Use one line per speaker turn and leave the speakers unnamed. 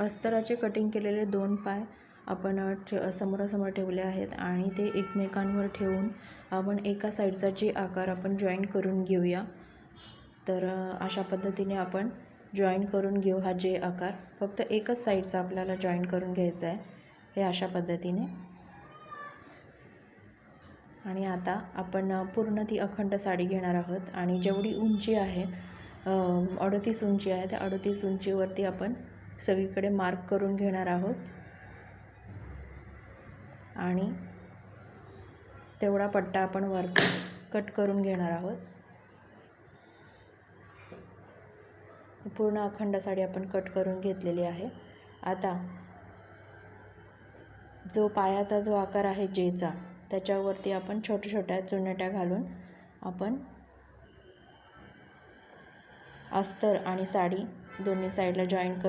अस्तराचे cutting केलेले 2 पाय आपण समोरासमोर ठेवले आहेत आणि ते एकमेकांवर ठेवून आपण एका साईडचा जे आकार आपण जॉईंट करून घेऊया। तर अशा पद्धतीने आपण जॉईंट करून घेऊ हा जे आकार। फक्त एकच साईडचा आपल्याला जॉईंट करून घ्यायचा आहे हे अशा पद्धतीने। आणि आता आपण पूर्ण ती अखंड साडी घेणार आहोत आणि जेवढी उंची आहे 38 उंची आहे, त्या 38 उंचीवरती आपण सगळीकडे मार्क करून घेणार आहोत आणि तेवढा पट्टा आपण वरचा कट करून घेणार आहोत। पूर्ण अखंड साडी आपण कट करून घेतलेली आहे। आता जो पायाचा जो आकार आहे जेचा, त्याच्यावरती आपण छोट्या छोट्या चुनट्या घालून आपण अस्तर आणि साडी दोन्ही साईडला जॉईंट